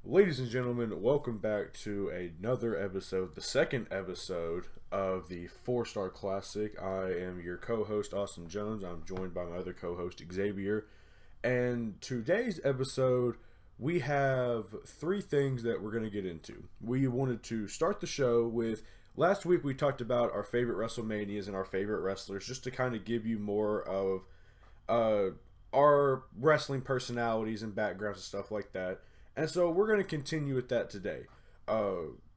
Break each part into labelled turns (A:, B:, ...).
A: Ladies and gentlemen, welcome back to another episode, the second episode of the 4-Star Classic. I am your co-host, Austin Jones. I'm joined by my other co-host, Xavier. And today's episode, we have three things that we're going to get into. We wanted to start the show with, last week we talked about our favorite WrestleManias and our favorite wrestlers, just to kind of give you more of our wrestling personalities and backgrounds and stuff like that. And so we're going to continue with that today.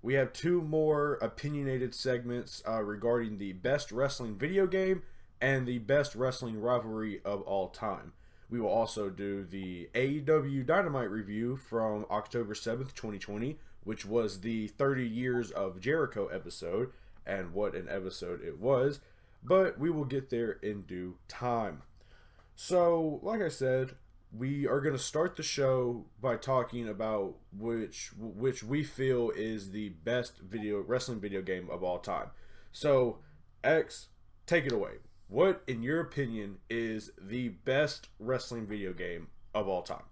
A: We have two more opinionated segments regarding the best wrestling video game and the best wrestling rivalry of all time. We will also do the AEW Dynamite review from October 7th, 2020, which was the 30 Years of Jericho episode, and what an episode it was. But we will get there in due time. So, like I said, we are going to start the show by talking about which we feel is the best wrestling video game of all time. So, X, take it away. What, in your opinion, is the best wrestling video game of all time?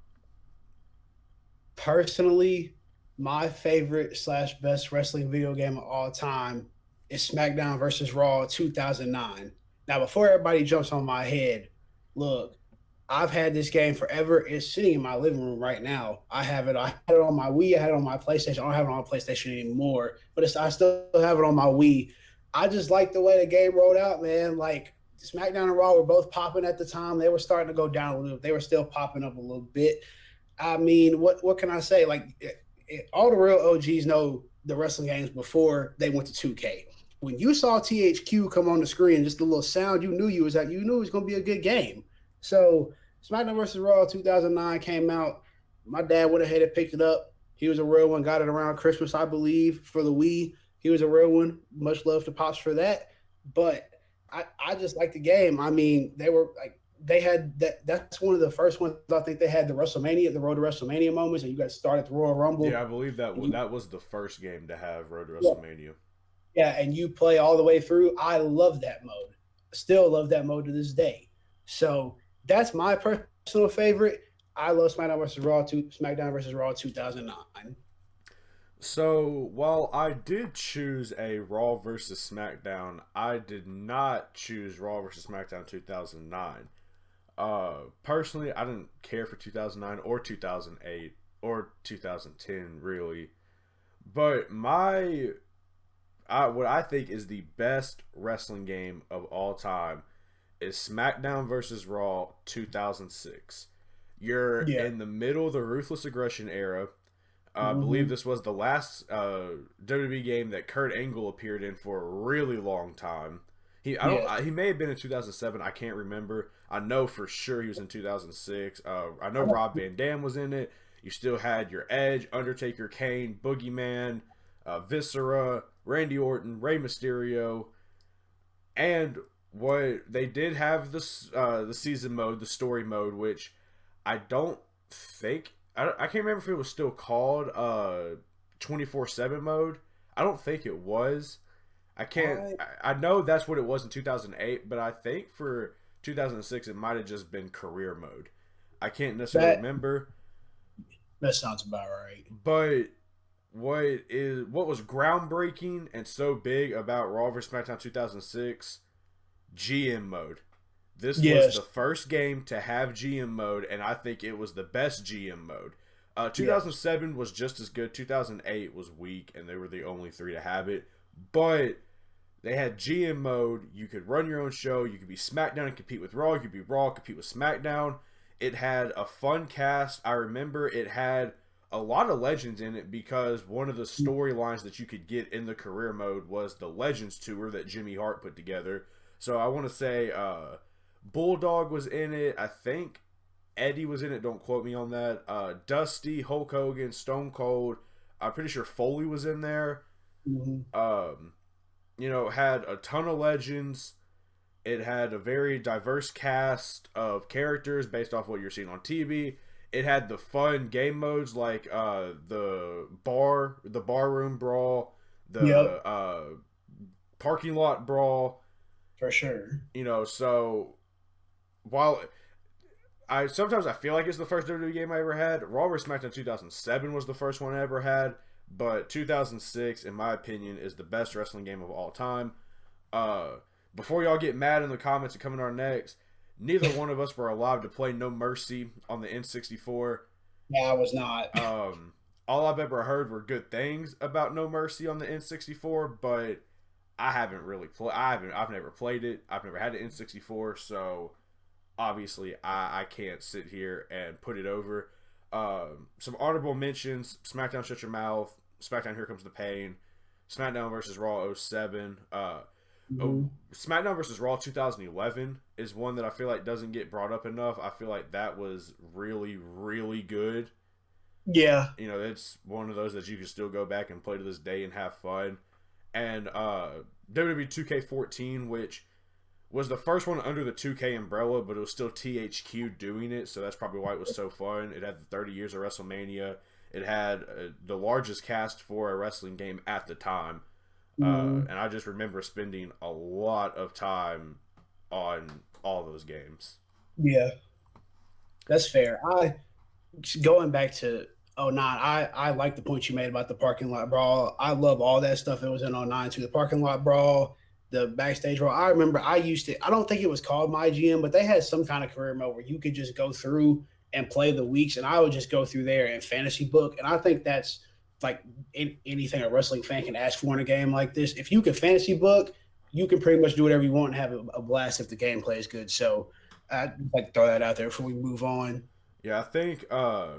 B: Personally, my favorite / best wrestling video game of all time is SmackDown versus Raw 2009. Now, before everybody jumps on my head, look, I've had this game forever. It's sitting in my living room right now. I have it. I had it on my Wii. I had it on my PlayStation. I don't have it on my PlayStation anymore, but I still have it on my Wii. I just like the way the game rolled out, man. Like SmackDown and Raw were both popping at the time. They were starting to go down a little. They were still popping up a little bit. I mean, what can I say? Like all the real OGs know the wrestling games before they went to 2K. When you saw THQ come on the screen, just the little sound, you knew it was going to be a good game. So SmackDown vs. Raw 2009 came out. My dad went ahead and picked it up. He was a real one. Got it around Christmas, I believe, for the Wii. He was a real one. Much love to Pops for that. But I just like the game. I mean, they had that. That's one of the first ones. I think they had the Road to WrestleMania moments, and you guys started the Royal Rumble.
A: Yeah, I believe that was the first game to have Road to WrestleMania.
B: Yeah, and you play all the way through. I love that mode. Still love that mode to this day. So that's my personal favorite. I love SmackDown vs. Raw 2009.
A: So, while I did choose a Raw versus SmackDown, I did not choose Raw versus SmackDown 2009. Personally, I didn't care for 2009 or 2008 or 2010, really. But what I think is the best wrestling game of all time is SmackDown vs. Raw 2006. You're in the middle of the Ruthless Aggression era. I believe this was the last WWE game that Kurt Angle appeared in for a really long time. He may have been in 2007. I can't remember. I know for sure he was in 2006. I know Rob Van Dam was in it. You still had your Edge, Undertaker, Kane, Boogeyman, Viscera, Randy Orton, Rey Mysterio, and what they did have the season mode, the story mode, which I don't think I can't remember if it was still called 24/7 mode. I don't think it was. I know that's what it was in 2008, but I think for 2006 it might have just been career mode. I can't necessarily remember.
B: That sounds about right.
A: But what was groundbreaking and so big about Raw vs. SmackDown 2006? GM mode. This was the first game to have GM mode, and I think it was the best GM mode. 2007 was just as good. 2008 was weak, and they were the only three to have it. But they had GM mode. You could run your own show. You could be SmackDown and compete with Raw. You could be Raw, compete with SmackDown. It had a fun cast. I remember it had a lot of legends in it because one of the storylines that you could get in the career mode was the Legends Tour that Jimmy Hart put together. So I want to say Bulldog was in it. I think Eddie was in it. Don't quote me on that. Dusty, Hulk Hogan, Stone Cold. I'm pretty sure Foley was in there. Had a ton of legends. It had a very diverse cast of characters based off what you're seeing on TV. It had the fun game modes like the barroom brawl, the parking lot brawl.
B: For sure.
A: So while sometimes I feel like it's the first WWE game I ever had. Raw vs. SmackDown 2007 was the first one I ever had, but 2006, in my opinion, is the best wrestling game of all time. Before y'all get mad in the comments and coming to our necks, neither one of us were allowed to play No Mercy on the N64.
B: Yeah, I was not.
A: All I've ever heard were good things about No Mercy on the N64, but I haven't really played. I've never played it. I've never had an N64, so obviously I can't sit here and put it over. Some honorable mentions: SmackDown Shut Your Mouth, SmackDown Here Comes the Pain, SmackDown vs. Raw 07. SmackDown vs. Raw 2011 is one that I feel like doesn't get brought up enough. I feel like that was really, really good.
B: Yeah.
A: You know, it's one of those that you can still go back and play to this day and have fun. And WWE 2K14, which was the first one under the 2K umbrella, but it was still THQ doing it, so that's probably why it was so fun. It had the 30 years of WrestleMania. It had the largest cast for a wrestling game at the time. And I just remember spending a lot of time on all those games.
B: Yeah, that's fair. Going back to 09, I like the point you made about the parking lot brawl. I love all that stuff that was in 09 too. The parking lot brawl, the backstage brawl. I remember I don't think it was called My GM, but they had some kind of career mode where you could just go through and play the weeks, and I would just go through there and fantasy book. And I think that's like anything a wrestling fan can ask for in a game like this. If you can fantasy book, you can pretty much do whatever you want and have a blast if the gameplay is good. So I'd like to throw that out there before we move on.
A: Yeah, I think I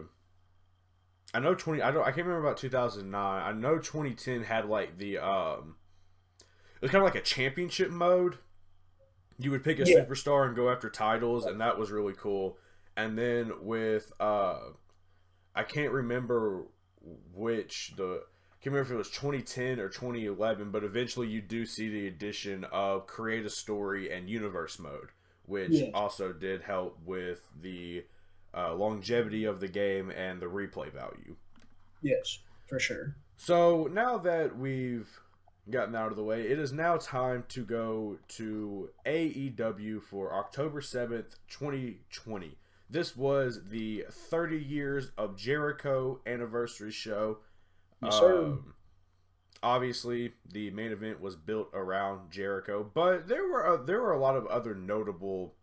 A: know I can't remember about 2009. I know 2010 had like the it was kind of like a championship mode. You would pick a superstar and go after titles, and that was really cool. And then with I can't remember can't remember if it was 2010 or 2011, but eventually you do see the addition of create a story and universe mode, which also did help with the longevity of the game and the replay value.
B: Yes, for sure.
A: So now that we've gotten out of the way, it is now time to go to AEW for October 7th, 2020. This was the 30 Years of Jericho anniversary show.
B: Yes, sir.
A: Obviously, the main event was built around Jericho, but there were a lot of other notable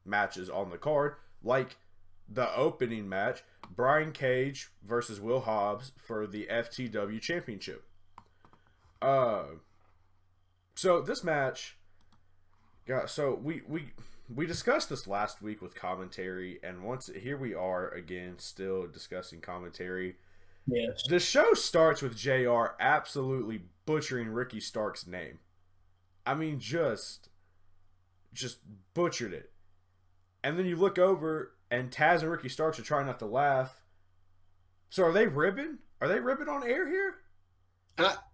A: matches on the card, like the opening match, Brian Cage versus Will Hobbs for the FTW Championship. So this match, we discussed this last week with commentary, and here we are again, still discussing commentary.
B: Yes.
A: The show starts with JR absolutely butchering Ricky Stark's name. I mean, just butchered it. And then you look over, and Taz and Ricky Starks are trying not to laugh. So are they ribbing? Are they ribbing on air here?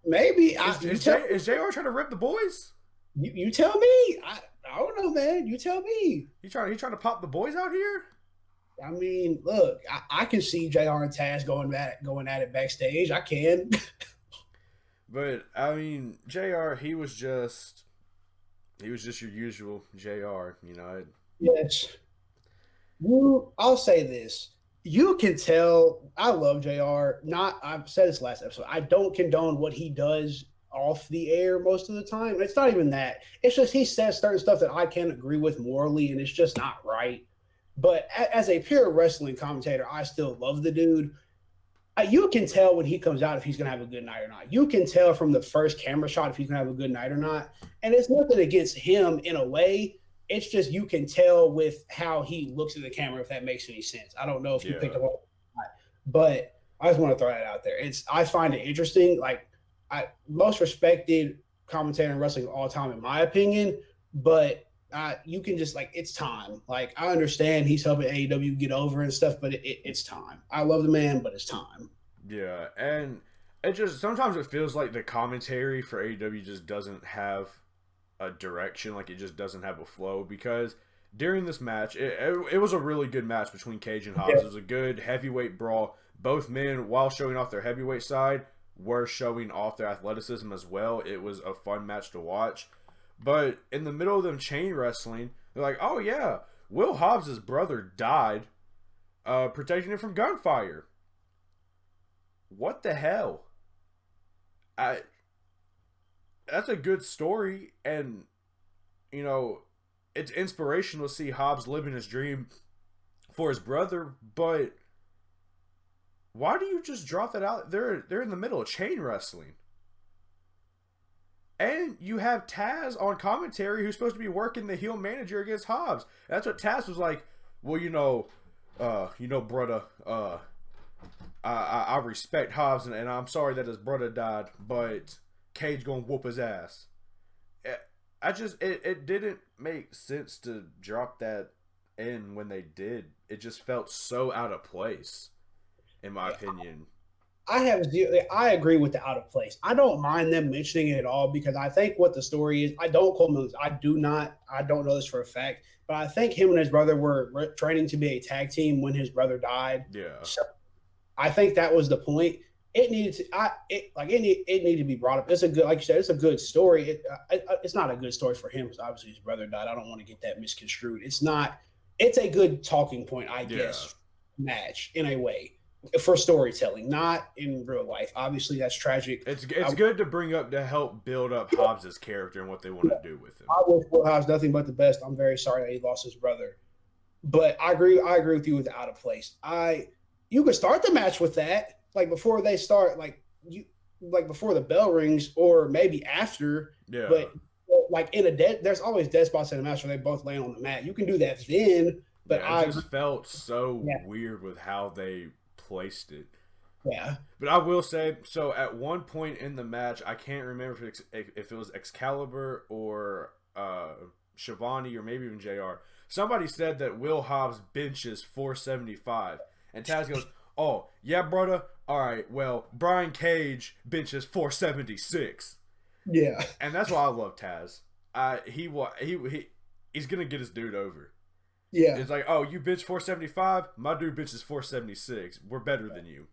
B: Maybe.
A: Is JR trying to rip the boys?
B: You tell me. I don't know, man. You tell me.
A: He trying to pop the boys out here?
B: I mean, look, I can see JR and Taz going at it backstage. I can.
A: But I mean, JR, he was just your usual JR, you know.
B: Yes. I'll say this. You can tell I love JR. I've said this last episode. I don't condone what he does off the air most of the time. It's not even that. It's just he says certain stuff that I can't agree with morally, and it's just not right. But as a pure wrestling commentator, I still love the dude. You can tell when he comes out if he's going to have a good night or not. You can tell from the first camera shot if he's going to have a good night or not. And it's nothing against him in a way. It's just you can tell with how he looks at the camera, if that makes any sense. I don't know if you picked up on that, but I just want to throw that out there. I find it interesting. Like, most respected commentator in wrestling of all time, in my opinion, but you can just, like, it's time. Like, I understand he's helping AEW get over and stuff, but it's time. I love the man, but it's time.
A: Yeah, and it just sometimes it feels like the commentary for AEW just doesn't have a direction, like it just doesn't have a flow, because during this match, it was a really good match between Cage and Hobbs. It was a good heavyweight brawl. Both men, while showing off their heavyweight side, were showing off their athleticism as well. It was a fun match to watch. But in the middle of them chain wrestling, they're like, oh yeah, Will Hobbs' brother died protecting him from gunfire. What the hell? I That's a good story, and you know, it's inspirational to see Hobbs living his dream for his brother, but why do you just drop that out? They're in the middle of chain wrestling. And you have Taz on commentary who's supposed to be working the heel manager against Hobbs. That's what Taz was like, well, brother, I respect Hobbs and I'm sorry that his brother died, but Cage gonna whoop his ass. It didn't make sense to drop that in when they did. It just felt so out of place, in my opinion.
B: I agree with the out of place. I don't mind them mentioning it at all because I think what the story is. I don't quote me. I don't know this for a fact, but I think him and his brother were training to be a tag team when his brother died.
A: Yeah.
B: So I think that was the point. It needed to be brought up. It's a good, like you said, it's a good story. It's not a good story for him because obviously his brother died. I don't want to get that misconstrued. It's not. It's a good talking point, I guess. Match in a way for storytelling, not in real life. Obviously, that's tragic.
A: It's good to bring up to help build up Hobbs' character and what they want to do with him.
B: I wish Will Hobbs nothing but the best. I'm very sorry that he lost his brother, but I agree with you with the out of place. You could start the match with that. Like before they start, like before the bell rings, or maybe after.
A: Yeah.
B: But like there's always dead spots in the match where they both land on the mat. You can do that then. But
A: I just felt so weird with how they placed it.
B: Yeah.
A: But I will say, so at one point in the match, I can't remember if it was Excalibur or Shivani or maybe even JR. Somebody said that Will Hobbs benches 475, and Taz goes, "Oh yeah, brother. All right, well, Brian Cage benches 476.
B: Yeah.
A: And that's why I love Taz. He's gonna get his dude over.
B: Yeah.
A: It's like, oh, you bench 475, my dude benches 476. We're better than you.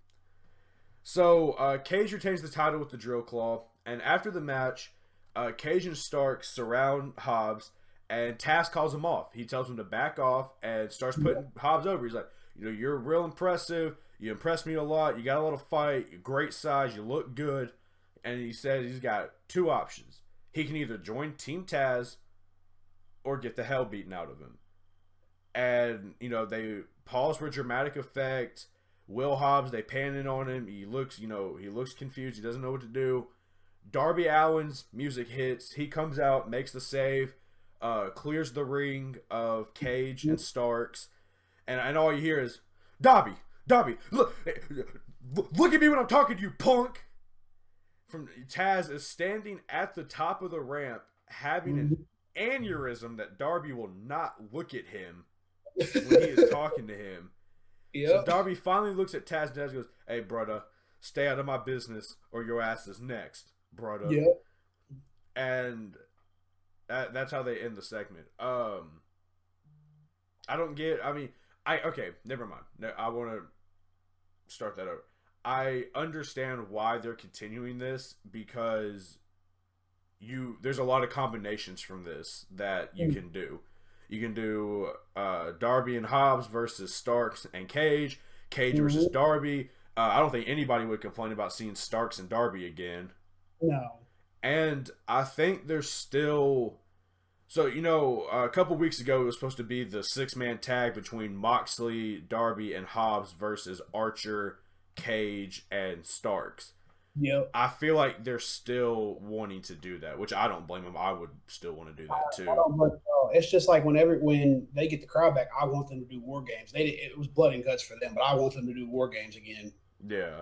A: So Cage retains the title with the drill claw, and after the match, Cage and Stark surround Hobbs, and Taz calls him off. He tells him to back off and starts putting Hobbs over. He's like, you're real impressive. You impressed me a lot. You got a lot of fight. You're great size. You look good. And he says he's got two options. He can either join Team Taz or get the hell beaten out of him. And, they pause for dramatic effect. Will Hobbs, they pan in on him. He looks confused. He doesn't know what to do. Darby Allin's music hits. He comes out, makes the save, clears the ring of Cage and Starks. And all you hear is, Darby, look at me when I'm talking to you, punk. From Taz is standing at the top of the ramp, having an aneurysm that Darby will not look at him when he is talking to him. Yep. So Darby finally looks at Taz, and Taz goes, "Hey, brother, stay out of my business, or your ass is next, brother."
B: Yep.
A: And that's how they end the segment. Okay, never mind. No, I want to start that over. I understand why they're continuing this because there's a lot of combinations from this that you can do. You can do Darby and Hobbs versus Starks and Cage versus Darby. I don't think anybody would complain about seeing Starks and Darby again.
B: No.
A: And I think there's still... So, a couple weeks ago, it was supposed to be the 6-man tag between Moxley, Darby, and Hobbs versus Archer, Cage, and Starks.
B: Yep.
A: I feel like they're still wanting to do that, which I don't blame them. I would still want to do that too.
B: I don't blame them. It's just like when they get the crowd back, I want them to do War Games. It was blood and guts for them, but I want them to do War Games again.
A: Yeah.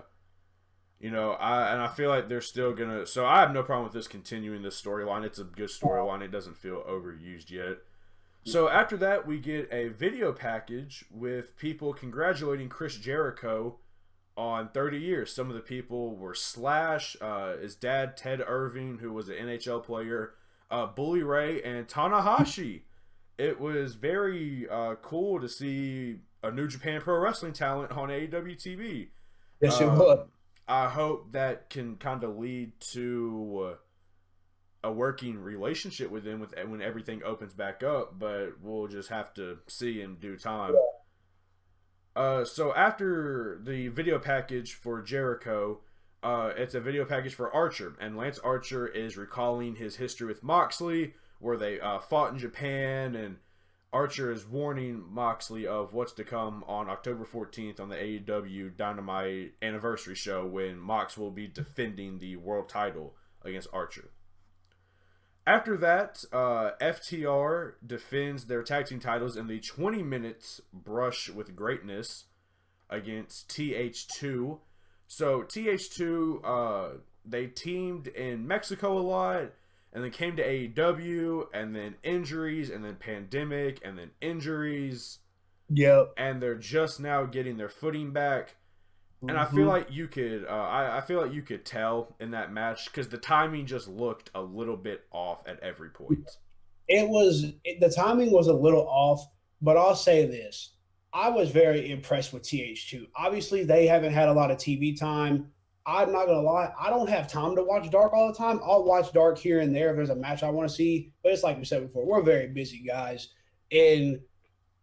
A: I feel like they're still gonna. So I have no problem with this continuing this storyline. It's a good storyline. It doesn't feel overused yet. So after that, we get a video package with people congratulating Chris Jericho on 30 years. Some of the people were Slash, his dad Ted Irving, who was an NHL player, Bully Ray, and Tanahashi. It was very cool to see a New Japan Pro Wrestling talent on AEW TV.
B: Yes, it was.
A: I hope that can kind of lead to a working relationship with them when everything opens back up, but we'll just have to see in due time. So after the video package for Jericho, it's a video package for Archer, and Lance Archer is recalling his history with Moxley, where they fought in Japan, and Archer is warning Moxley of what's to come on October 14th on the AEW Dynamite anniversary show, when Mox will be defending the world title against Archer. After that, FTR defends their tag team titles in the 20 minutes brush with greatness against TH2. So TH2, they teamed in Mexico a lot, and then came to AEW, and then injuries, and then pandemic, and then injuries.
B: Yep.
A: And they're just now getting their footing back. And I feel like you could, I feel like you could tell in that match, because the timing just looked a little bit off at every point.
B: The timing was a little off, but I'll say this: I was very impressed with TH2. Obviously, they haven't had a lot of TV time. I'm not gonna lie, I don't have time to watch Dark all the time. I'll watch Dark here and there if there's a match I want to see, but it's like we said before, we're very busy guys,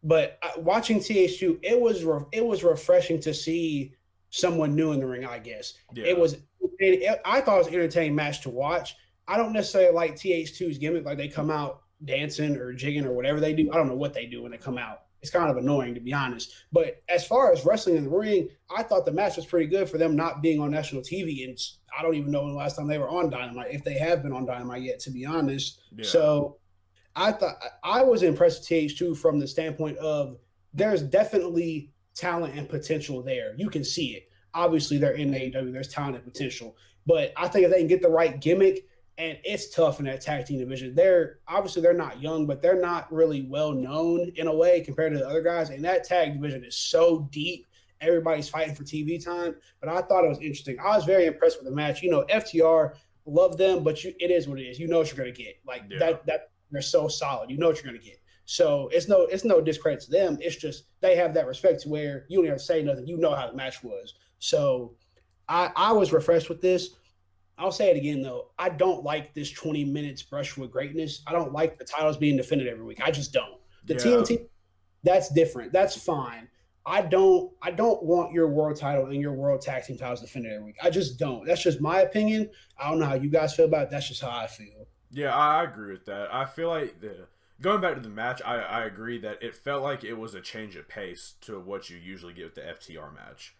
B: but watching TH2, it was refreshing to see someone new in the ring, I guess. Yeah. I thought it was an entertaining match to watch. I don't necessarily like TH2's gimmick, like they come out dancing or jigging or whatever they do. I don't know what they do when they come out. It's kind of annoying, to be honest. But as far as wrestling in the ring, I thought the match was pretty good for them not being on national TV. And I don't even know when the last time they were on Dynamite, if they have been on Dynamite yet, to be honest. Yeah. So I thought I was impressed with TH2 from the standpoint of there's definitely talent and potential there. You can see it. Obviously, they're in AEW. There's talent and potential. But I think if they can get the right gimmick, and it's tough in that tag team division. They're not young, but they're not really well known in a way compared to the other guys. And that tag division is so deep. Everybody's fighting for TV time. But I thought it was interesting. I was very impressed with the match. You know, FTR, love them, but it is what it is. You know what you're going to get. Like that they're so solid. You know what you're going to get. So it's no discredit to them. It's just they have that respect to where you don't have to say nothing. You know how the match was. So I was refreshed with this. I'll say it again, though. I don't like this 20 minutes brush with greatness. I don't like the titles being defended every week. I just don't. The TNT, that's different. That's fine. I don't want your world title and your world tag team titles defended every week. I just don't. That's just my opinion. I don't know how you guys feel about it. That's just how I feel.
A: Yeah, I agree with that. I feel like going back to the match, I agree that it felt like it was a change of pace to what you usually get with the FTR match.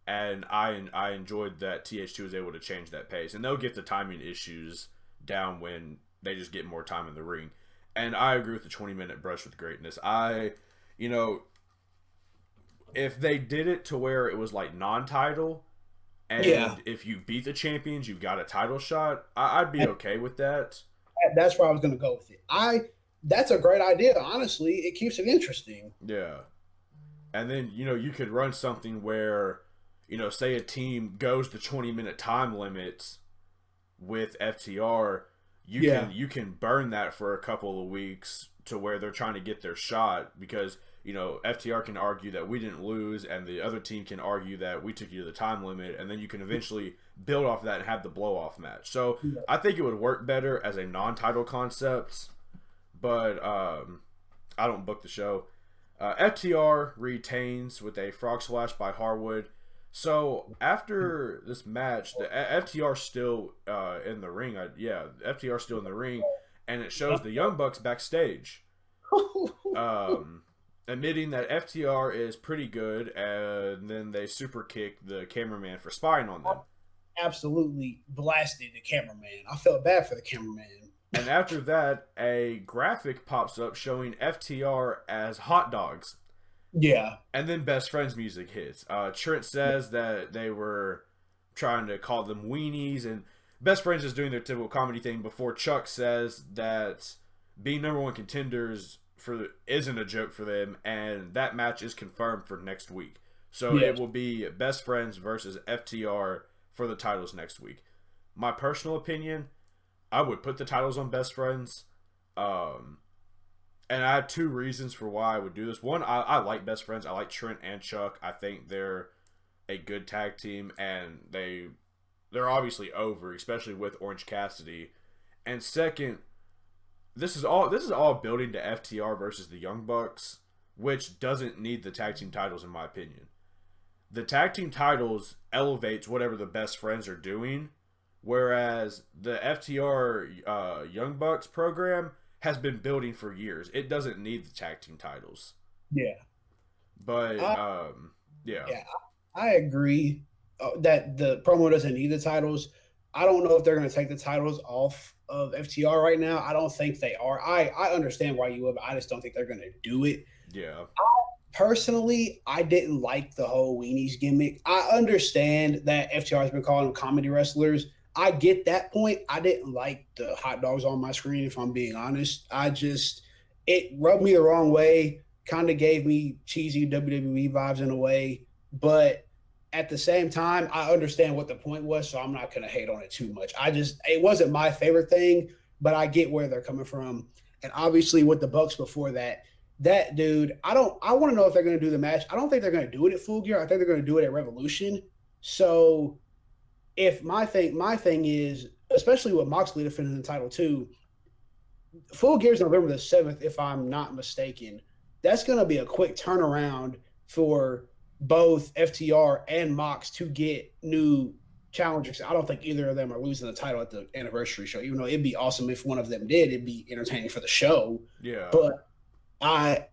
A: And I enjoyed that TH2 was able to change that pace. And they'll get the timing issues down when they just get more time in the ring. And I agree with the 20-minute brush with greatness. If they did it to where it was like non-title, and if you beat the champions, you've got a title shot, I'd be okay with that.
B: That's where I was going to go with it. That's a great idea, honestly. It keeps it interesting.
A: Yeah. And then, you could run something where, say a team goes to 20-minute time limits with FTR, you can burn that for a couple of weeks to where they're trying to get their shot, because FTR can argue that we didn't lose, and the other team can argue that we took you to the time limit, and then you can eventually build off that and have the blow-off match. So I think it would work better as a non-title concept, but I don't book the show. FTR retains with a frog splash by Harwood. So after this match, the FTR still in the ring. FTR still in the ring, and it shows the Young Bucks backstage, admitting that FTR is pretty good, and then they super kick the cameraman for spying on them.
B: Absolutely blasted the cameraman. I felt bad for the cameraman.
A: And after that, a graphic pops up showing FTR as hot dogs.
B: Yeah.
A: And then Best Friends music hits. Trent says that they were trying to call them weenies, and Best Friends is doing their typical comedy thing before Chuck says that being number one contenders isn't a joke for them, and that match is confirmed for next week. So it will be Best Friends versus FTR for the titles next week. My personal opinion, I would put the titles on Best Friends. And I have two reasons for why I would do this. One, I like Best Friends. I like Trent and Chuck. I think they're a good tag team, and they're obviously over, especially with Orange Cassidy. And second, this is all building to FTR versus the Young Bucks, which doesn't need the tag team titles in my opinion. The tag team titles elevates whatever the best friends are doing, whereas the FTR Young Bucks program has been building for years. It doesn't need the tag team titles.
B: Yeah.
A: But
B: I,
A: yeah,
B: yeah, I agree that the promo doesn't need the titles. I don't know if they're going to take the titles off of FTR right now. I don't think they are. I understand why you would, but I just don't think they're going to do it.
A: yeah,
B: Personally, I didn't like the whole weenies gimmick. I understand that FTR has been calling them comedy wrestlers. I get that point. I didn't like the hot dogs on my screen, if I'm being honest. It rubbed me the wrong way, kind of gave me cheesy WWE vibes in a way. But at the same time, I understand what the point was, so I'm not going to hate on it too much. It wasn't my favorite thing, but I get where they're coming from. And obviously, with the Bucks before that, that dude, I want to know if they're going to do the match. I don't think they're going to do it at Full Gear. I think they're going to do it at Revolution. So if my thing is, especially with Moxley defending the title too, Full Gear is November the 7th, if I'm not mistaken. That's going to be a quick turnaround for both FTR and Mox to get new challengers. I don't think either of them are losing the title at the anniversary show, even though it'd be awesome if one of them did. It'd be entertaining for the show.
A: yeah.
B: But I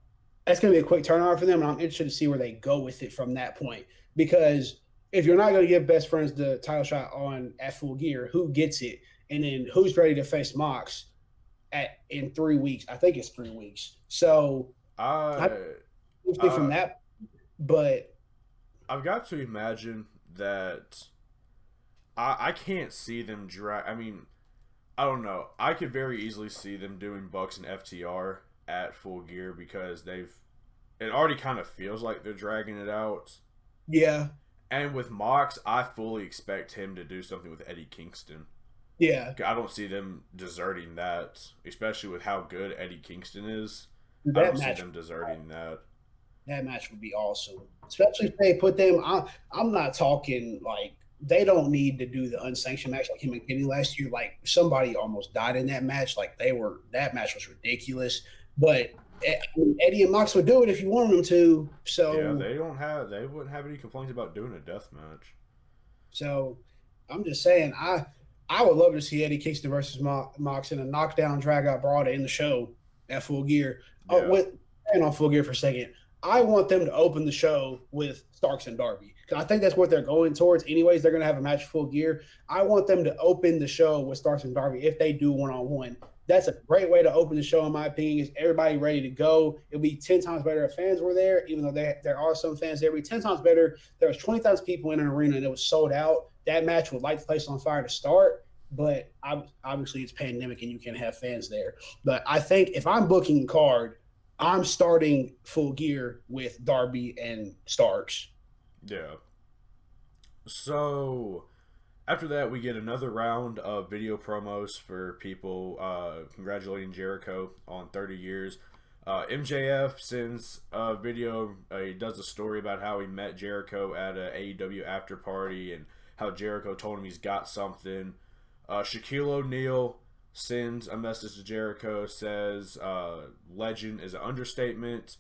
B: that's going to be a quick turnaround for them, and I'm interested to see where they go with it from that point. Because if you're not going to give Best Friends the title shot on at Full Gear, who gets it, and then who's ready to face Mox in 3 weeks? I think it's 3 weeks. So I from that, but
A: I've got to imagine that I can't see them drag. I mean, I don't know. I could very easily see them doing Bucks and FTR at Full Gear because it already kind of feels like they're dragging it out.
B: yeah,
A: And with Mox, I fully expect him to do something with Eddie Kingston.
B: yeah,
A: I don't see them deserting that, especially with how good Eddie Kingston is. I
B: that
A: don't see
B: match
A: them deserting that.
B: that match would be awesome, especially if they put them. I'm not talking like they don't need to do the unsanctioned match like him and Kenny last year. Like somebody almost died in that match. Like that match was ridiculous. But Eddie and Mox would do it if you wanted them to.
A: Yeah,
B: So
A: they wouldn't have any complaints about doing a death match.
B: so I'm just saying I would love to see Eddie Kingston versus Mox in a knockdown drag out brawl to end the show at Full Gear.
A: Yeah.
B: And on Full Gear for a second. I want them to open the show with Starks and Darby because I think that's what they're going towards. Anyways, they're going to have a match Full Gear. I want them to open the show with Starks and Darby if they do one-on-one. That's a great way to open the show, in my opinion. Is everybody ready to go? It'll be 10 times better if fans were there, even though there are some fans there. It'll be 10 times better. There was 20,000 people in an arena and it was sold out. That match would light the place on fire to start, but obviously it's pandemic and you can't have fans there. But I think if I'm booking a card, I'm starting Full Gear with Darby and Starks.
A: Yeah. So after that, we get another round of video promos for people congratulating Jericho on 30 years. MJF sends a video. He does a story about how he met Jericho at a AEW after party and how Jericho told him he's got something. Shaquille O'Neal sends a message to Jericho, says legend is an understatement.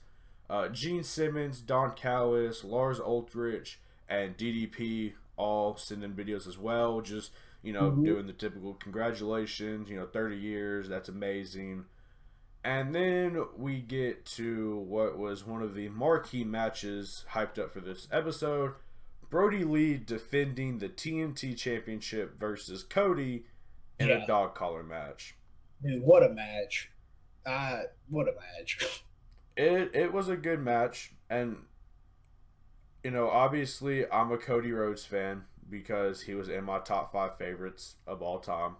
A: Gene Simmons, Don Callis, Lars Ulrich, and DDP all send in videos as well, just doing the typical congratulations, 30 years, that's amazing. And then we get to what was one of the marquee matches hyped up for this episode. Brody Lee defending the TNT Championship versus Cody in a dog collar match.
B: Dude, what a match. What a match.
A: It was a good match, and obviously I'm a Cody Rhodes fan because he was in my top 5 favorites of all time.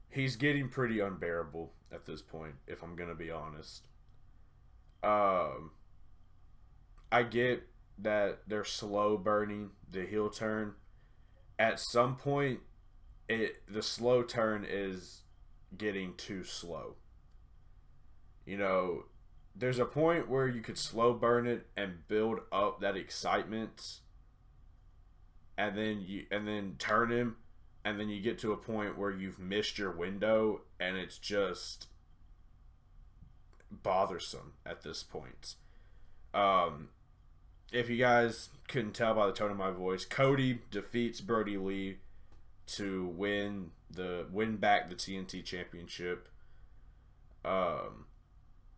A: He's getting pretty unbearable at this point, if I'm gonna be honest. I get that they're slow burning the heel turn. At some point, the slow turn is getting too slow. There's a point where you could slow burn it and build up that excitement, and then turn him, and then you get to a point where you've missed your window, and it's just bothersome at this point. If you guys couldn't tell by the tone of my voice, Cody defeats Brody Lee to win back the TNT Championship. I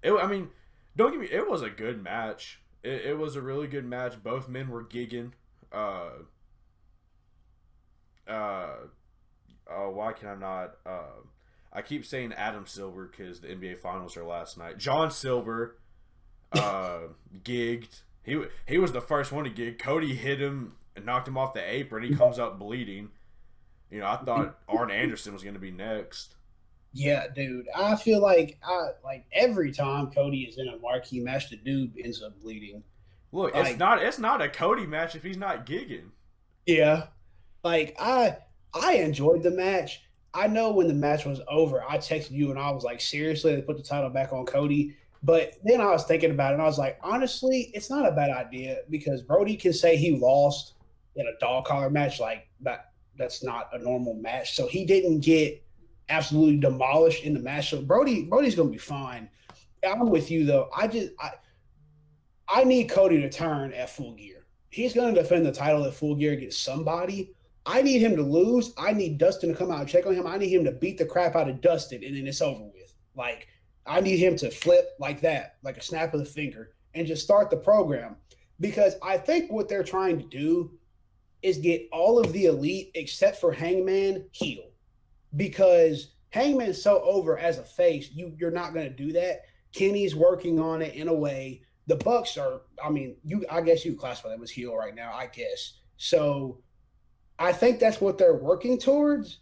A: mean, don't get me. It was a good match. It was a really good match. Both men were gigging. Why can I not? I keep saying Adam Silver because the NBA Finals are last night. John Silver, gigged. He was the first one to gig. Cody hit him and knocked him off the apron. He comes up bleeding. I thought Arn Anderson was going to be next.
B: Yeah, dude. I feel like every time Cody is in a marquee match, the dude ends up bleeding.
A: Look, it's not a Cody match if he's not gigging.
B: Yeah. I enjoyed the match. I know when the match was over, I texted you and I was like, seriously, they put the title back on Cody. But then I was thinking about it and I was like, honestly, it's not a bad idea because Brody can say he lost in a dog collar match like that. That's not a normal match. So he didn't get absolutely demolished in the match. So Brody's going to be fine. I'm with you though. I need Cody to turn at Full Gear. He's going to defend the title at Full Gear against somebody. I need him to lose. I need Dustin to come out and check on him. I need him to beat the crap out of Dustin, and then it's over with. I need him to flip like that, like a snap of the finger, and just start the program. Because I think what they're trying to do is get all of the elite, except for Hangman, heel. Because Hangman's so over as a face, you're not going to do that. Kenny's working on it in a way. The Bucks are, I guess you classify them as heel right now, I guess. So I think that's what they're working towards,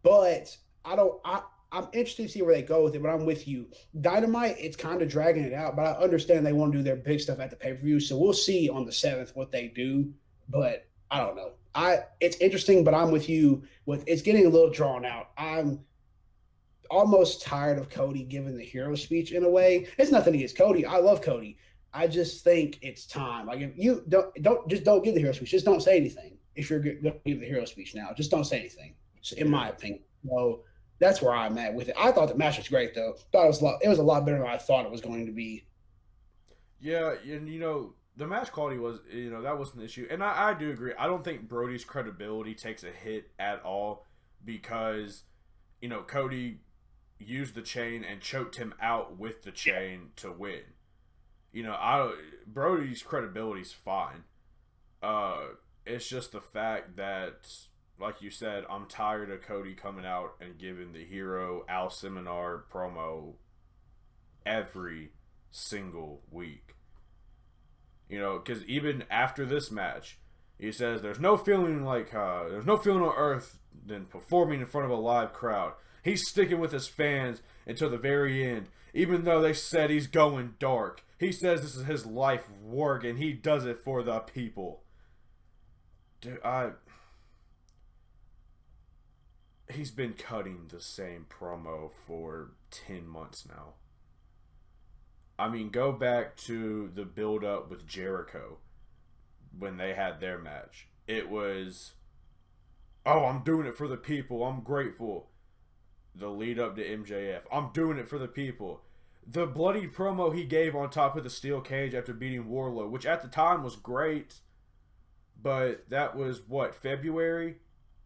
B: but I'm interested to see where they go with it, but I'm with you. Dynamite, it's kind of dragging it out, but I understand they want to do their big stuff at the pay-per-view, so we'll see on the 7th what they do, but I don't know. It's interesting, but I'm with you. It's getting a little drawn out. I'm almost tired of Cody giving the hero speech in a way. It's nothing against Cody. I love Cody. I just think it's time. Like, if you don't give the hero speech. Just don't say anything. If you're going to give the hero speech now, just don't say anything. So, in my opinion, so that's where I'm at with it. I thought the match was great, though. It was a lot better than I thought it was going to be.
A: Yeah, and the match quality was, that wasn't an issue. And I do agree. I don't think Brody's credibility takes a hit at all because, Cody used the chain and choked him out with the chain to win. Brody's credibility's fine. It's just the fact that, like you said, I'm tired of Cody coming out and giving the hero Al Seminar promo every single week. Because even after this match, he says there's no feeling on earth than performing in front of a live crowd. He's sticking with his fans until the very end, even though they said he's going dark. He says this is his life work, and he does it for the people. Dude, he's been cutting the same promo for 10 months now. Go back to the build-up with Jericho when they had their match. It was, I'm doing it for the people. I'm grateful. The lead up to MJF. I'm doing it for the people. The bloody promo he gave on top of the steel cage after beating Wardlow, which at the time was great, but that was, February?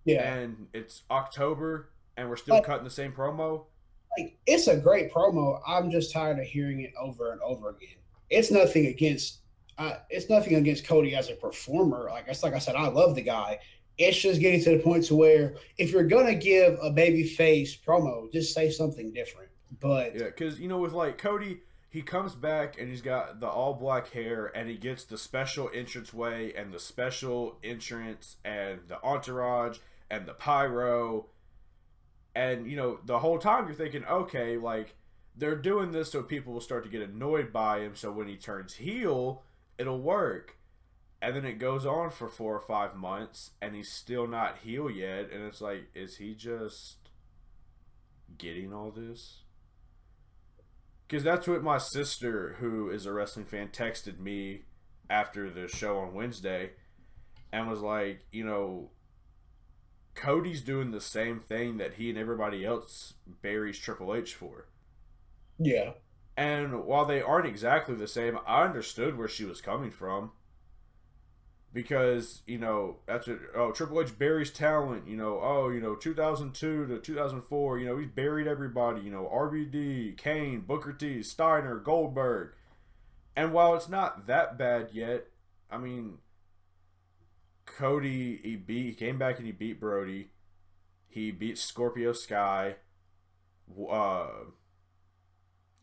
B: Yeah.
A: And it's October, and we're still cutting the same promo?
B: It's a great promo. I'm just tired of hearing it over and over again. It's nothing against Cody as a performer. Like I said, I love the guy. It's just getting to the point to where if you're gonna give a baby face promo, just say something different. But
A: yeah, because with Cody, he comes back and he's got the all black hair and he gets the special entranceway and the special entrance and the entourage and the pyro. And, the whole time you're thinking, okay, they're doing this so people will start to get annoyed by him, so when he turns heel, it'll work. And then it goes on for 4 or 5 months, and he's still not heel yet, and it's like, is he just getting all this? Because that's what my sister, who is a wrestling fan, texted me after the show on Wednesday, and was like, Cody's doing the same thing that he and everybody else buries Triple H for.
B: Yeah.
A: And while they aren't exactly the same, I understood where she was coming from. Because, that's what, Triple H buries talent, 2002 to 2004, he's buried everybody, RBD, Kane, Booker T, Steiner, Goldberg. And while it's not that bad yet, I mean, Cody, he came back and he beat Brody. He beat Scorpio Sky,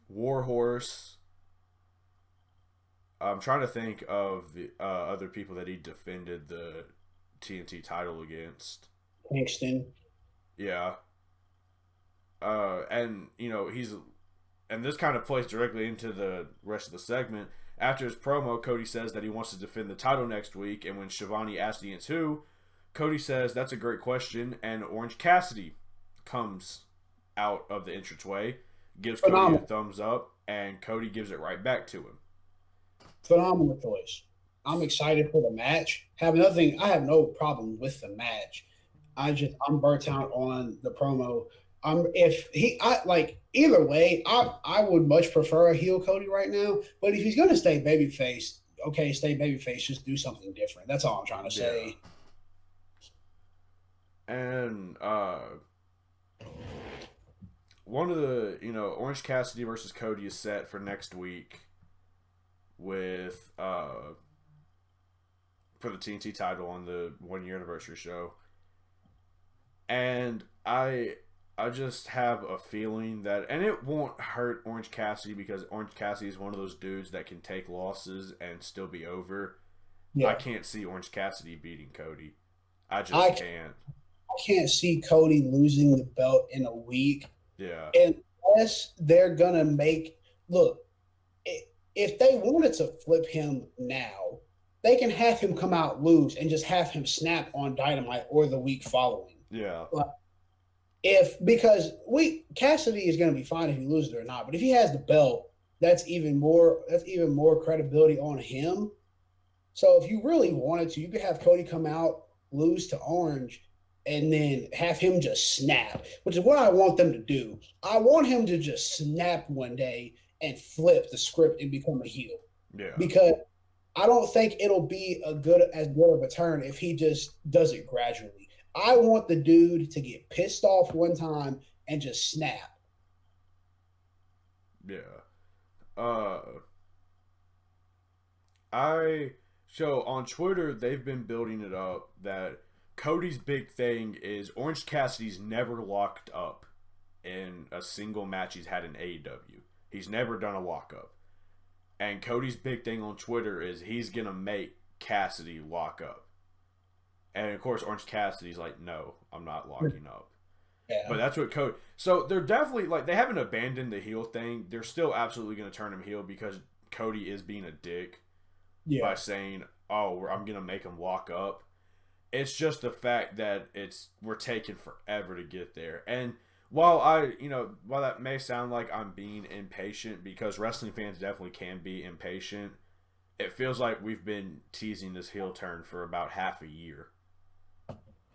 A: Warhorse. I'm trying to think of the other people that he defended the TNT title against.
B: Kingston.
A: Yeah. And and this kind of plays directly into the rest of the segment. After his promo, Cody says that he wants to defend the title next week, and when Shivani asks against who, Cody says that's a great question, and Orange Cassidy comes out of the entranceway, gives Cody a thumbs up, and Cody gives it right back to him.
B: Phenomenal choice. I'm excited for the match. Have another thing, I have no problem with the match. I'm burnt out on the promo. Either way, I would much prefer a heel Cody right now. But if he's gonna stay babyface, okay, stay babyface. Just do something different. That's all I'm trying to say.
A: Yeah. And one of the Orange Cassidy versus Cody is set for next week with for the TNT title on the 1 year anniversary show. And I just have a feeling that, and it won't hurt Orange Cassidy because Orange Cassidy is one of those dudes that can take losses and still be over. Yeah. I can't see Orange Cassidy beating Cody. I can't.
B: I can't see Cody losing the belt in a week.
A: Yeah.
B: Unless they're gonna if they wanted to flip him now, they can have him come out lose and just have him snap on Dynamite or the week following.
A: Yeah.
B: Because Cassidy is going to be fine if he loses it or not, but if he has the belt, that's even more credibility on him. So if you really wanted to, you could have Cody come out, lose to Orange, and then have him just snap, which is what I want them to do. I want him to just snap one day and flip the script and become a heel.
A: Yeah.
B: Because I don't think it'll be as good of a turn if he just does it gradually. I want the dude to get pissed off one time and just snap.
A: Yeah. So on Twitter, they've been building it up that Cody's big thing is Orange Cassidy's never locked up in a single match he's had in AEW. He's never done a lockup. And Cody's big thing on Twitter is he's going to make Cassidy lock up. And of course, Orange Cassidy's like, no, I'm not locking up.
B: Yeah.
A: But that's what Cody. So they're definitely they haven't abandoned the heel thing. They're still absolutely going to turn him heel because Cody is being a dick by saying, "Oh, I'm going to make him lock up." It's just the fact that we're taking forever to get there. And while while that may sound like I'm being impatient, because wrestling fans definitely can be impatient, it feels like we've been teasing this heel turn for about half a year.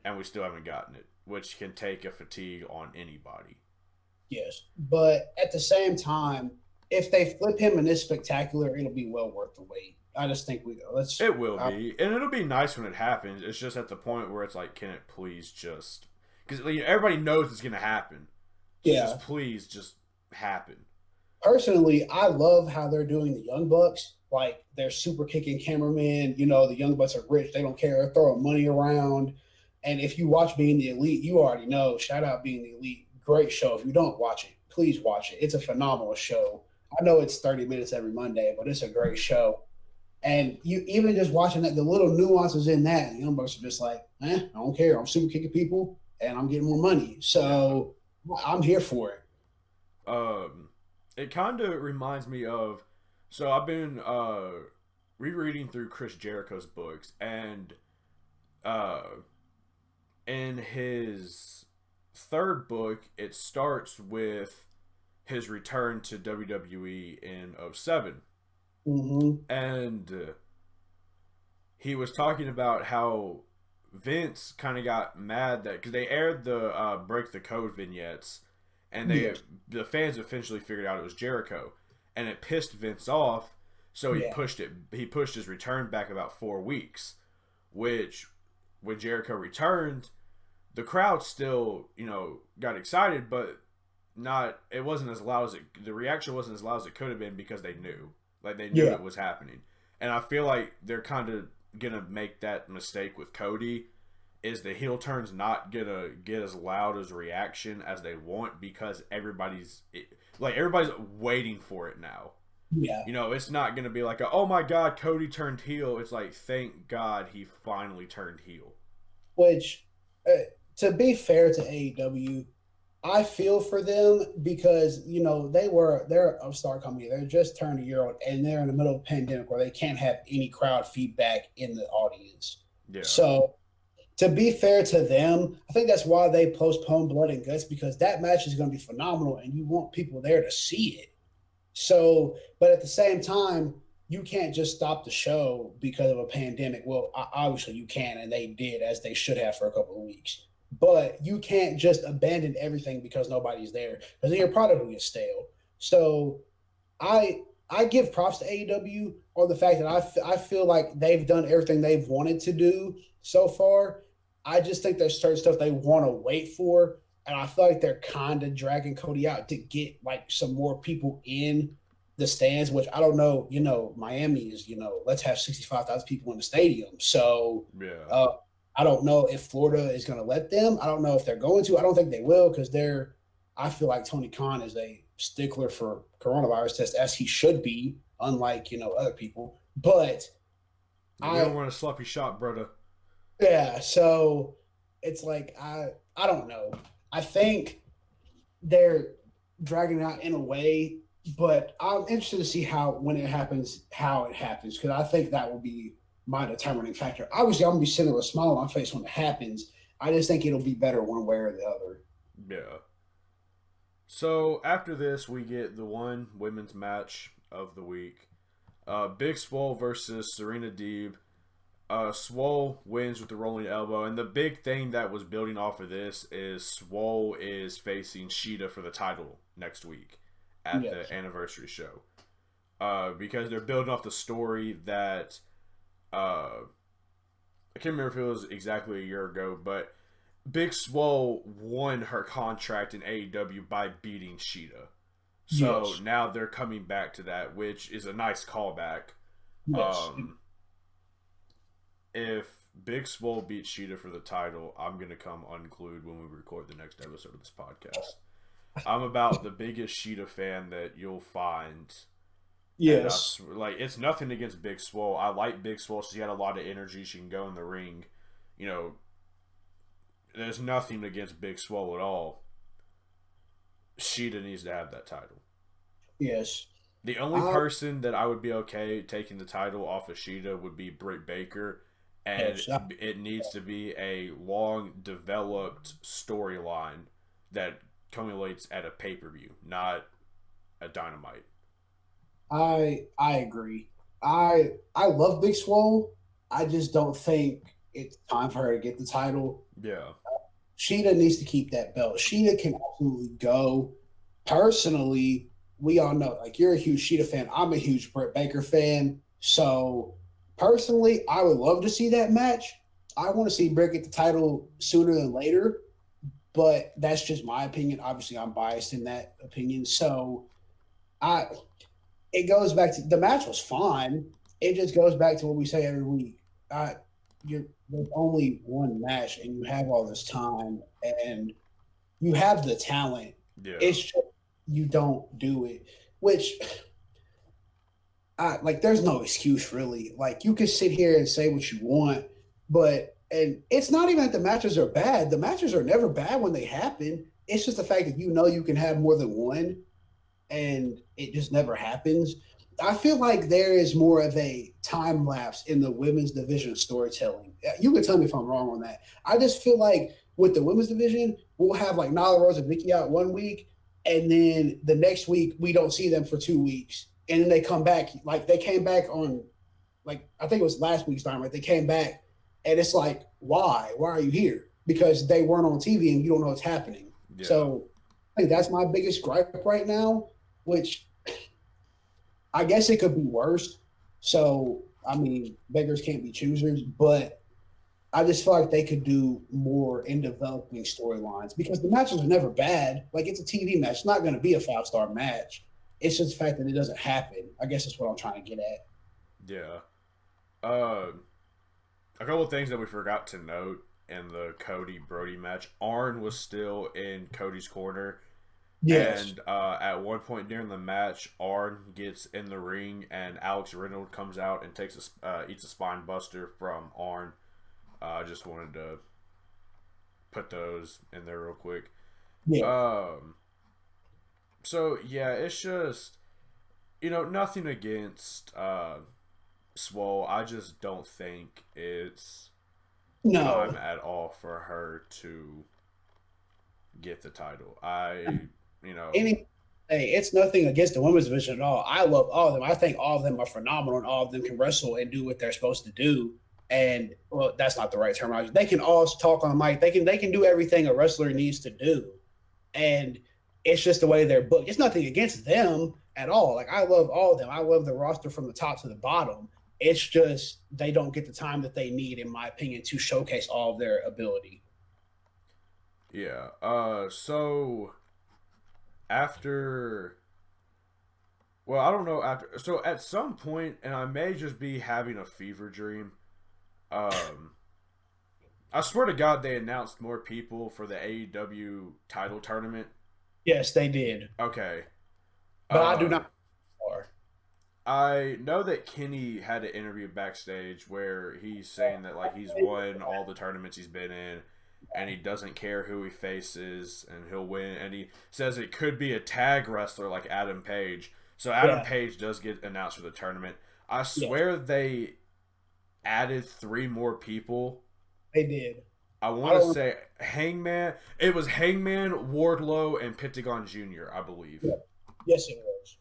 A: And we still haven't gotten it, which can take a fatigue on anybody.
B: Yes, but at the same time, if they flip him in this spectacular, it'll be well worth the wait. I just think
A: it will be, and it'll be nice when it happens. It's just at the point where it's like, can it please just because everybody knows it's going to happen. So just please just happen.
B: Personally, I love how they're doing the Young Bucks. Like they're super kicking cameramen. The Young Bucks are rich; they don't care. They're throwing money around. And if you watch Being the Elite, you already know. Shout out Being the Elite. Great show. If you don't watch it, please watch it. It's a phenomenal show. I know it's 30 minutes every Monday, but it's a great show. And you even just watching that, the little nuances in that, the Young Bucks are just like, I don't care. I'm super kicking people and I'm getting more money. So I'm here for it.
A: It kind of reminds me of, so I've been rereading through Chris Jericho's books, and in his third book, it starts with his return to WWE in 2007.
B: Mm-hmm.
A: And he was talking about how Vince kind of got mad that because they aired the break the code vignettes, and
B: Yes.
A: the fans eventually figured out it was Jericho, and it pissed Vince off. So he
B: Yeah.
A: pushed it. He pushed his return back about 4 weeks, which when Jericho returned, the crowd still got excited, but not. It wasn't as loud as it. The reaction wasn't as loud as it could have been because they knew, like they knew
B: Yeah.
A: it was happening, and I feel like they're kind of gonna make that mistake with Cody. Is the heel turn's not gonna get as loud as reaction as they want because everybody's waiting for it now.
B: Yeah.
A: It's not gonna be like oh my god, Cody turned heel. It's like thank God he finally turned heel.
B: Which, to be fair to AEW, I feel for them because they're a star company. They're just turned a year old and they're in the middle of a pandemic where they can't have any crowd feedback in the audience.
A: Yeah,
B: So to be fair to them, I think that's why they postponed Blood and Guts because that match is going to be phenomenal and you want people there to see it. So, but at the same time, you can't just stop the show because of a pandemic. Well, obviously you can, and they did as they should have for a couple of weeks. But you can't just abandon everything because nobody's there, because then your product will get stale. So I give props to AEW on the fact that I feel like they've done everything they've wanted to do so far. I just think there's certain stuff they want to wait for, and I feel like they're kind of dragging Cody out to get like some more people in the stands. Which I don't know. Miami is let's have 65,000 people in the stadium. So
A: yeah.
B: I don't know if Florida is going to let them. I don't know if they're going to. I don't think they will because they're. I feel like Tony Khan is a stickler for coronavirus tests as he should be, unlike other people. But
A: We don't want a sloppy shot, brother.
B: yeah, so it's like I don't know. I think they're dragging it out in a way, but I'm interested to see how when it happens, how it happens because I think that will be my determining factor. Obviously, I'm gonna be sitting with a smile on my face when it happens. I just think it'll be better one way or the other.
A: Yeah. So after this, we get the one women's match of the week. Big Swole versus Serena Deeb. Swole wins with the rolling elbow, and the big thing that was building off of this is Swole is facing Sheeta for the title next week at
B: Yes.
A: the anniversary show. Because they're building off the story that I can't remember if it was exactly a year ago, but Big Swole won her contract in AEW by beating Sheeta. So
B: Yes.
A: now they're coming back to that, which is a nice callback.
B: Yes.
A: If Big Swole beats Sheeta for the title, I'm going to come unglued when we record the next episode of this podcast. I'm about the biggest Sheeta fan that you'll find.
B: Yes.
A: Like, it's nothing against Big Swole. I like Big Swole. She had a lot of energy. She can go in the ring. There's nothing against Big Swole at all. Sheeta needs to have that title.
B: Yes.
A: The only person that I would be okay taking the title off of Sheeta would be Britt Baker, and
B: Yes.
A: it needs to be a long developed storyline that culminates at a pay-per-view, not a Dynamite.
B: I agree. I love Big Swole. I just don't think it's time for her to get the title.
A: Yeah.
B: Sheeta needs to keep that belt. Sheeta can absolutely go. Personally, we all know, like, you're a huge Sheeta fan. I'm a huge Britt Baker fan. So, personally, I would love to see that match. I want to see Britt get the title sooner than later, but that's just my opinion. Obviously, I'm biased in that opinion. So, it goes back to the match was fine. It just goes back to what we say every week. There's only one match, and you have all this time, and you have the talent.
A: Yeah.
B: It's just you don't do it, which there's no excuse really. Like, you can sit here and say what you want, and it's not even that the matches are bad. The matches are never bad when they happen. It's just the fact that you can have more than one, and it just never happens. I feel like there is more of a time lapse in the women's division storytelling. You can tell me if I'm wrong on that. I just feel like with the women's division, we'll have like Nyla Rose and Nikki out 1 week, and then the next week we don't see them for 2 weeks, and then they come back. Like, they came back on, like, I think it was last week's Dynamite. They came back And it's like, why? Why are you here? Because they weren't on TV and you don't know what's happening.
A: Yeah.
B: So I think that's my biggest gripe right now, which I guess it could be worse. So, I mean, beggars can't be choosers, but I just feel like they could do more in developing storylines because the matches are never bad. Like, it's a TV match. It's not going to be a 5-star match. It's just the fact that it doesn't happen. I guess that's what I'm trying to get at.
A: Yeah. Uh, a couple of things that we forgot to note in the Cody Brody match. Arn was still in Cody's corner.
B: Yes.
A: And at one point during the match, Arn gets in the ring, and Alex Reynolds comes out and eats a spine buster from Arn. I just wanted to put those in there real quick.
B: Yeah.
A: So yeah, it's just nothing against Swole. I just don't think it's time
B: No.
A: at all for her to get the title.
B: Any Hey, it's nothing against the women's division at all. I love all of them. I think all of them are phenomenal and all of them can wrestle and do what they're supposed to do. And well, that's not the right terminology. They can all talk on the mic. They can do everything a wrestler needs to do. And it's just the way they're booked. It's nothing against them at all. Like I love all of them. I love the roster from the top to the bottom. It's just they don't get the time that they need, in my opinion, to showcase all of their ability.
A: Yeah. So after, well, I don't know after. So at some point, and I may just be having a fever dream. Um, I swear to God, they announced more people for the AEW title tournament.
B: Yes, they did.
A: Okay.
B: But I do
A: Uh,
B: not.
A: I know that Kenny had an interview backstage where he's saying that like he's won all the tournaments he's been in, and he doesn't care who he faces, and he'll win. And he says it could be a tag wrestler like Adam Page. So Adam
B: Yeah,
A: Page does get announced for the tournament. I
B: yeah,
A: swear they added 3 more people.
B: they did.
A: I
B: I
A: want to
B: don't.
A: say Hangman. It was Hangman, Wardlow, and Pentagon Jr., I believe.
B: Yeah. Yes, it was.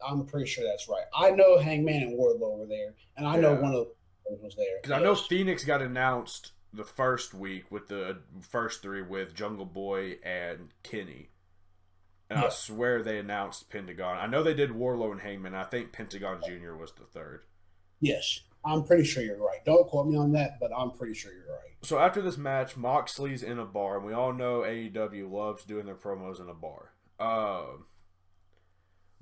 B: I'm pretty sure that's right. I know Hangman and Wardlow were there, and I know
A: Yeah.
B: one of them was there.
A: Because I know
B: Yes.
A: Phoenix got announced the first week with the first 3 with Jungle Boy and Kenny. And I
B: Yeah.
A: swear they announced Pentagon. I know they did Warlow and Hangman. I think Pentagon Jr. was the third.
B: Yes. I'm pretty sure you're right. Don't quote me on that, but I'm pretty sure you're right.
A: So after this match, Moxley's in a bar, and we all know AEW loves doing their promos in a bar.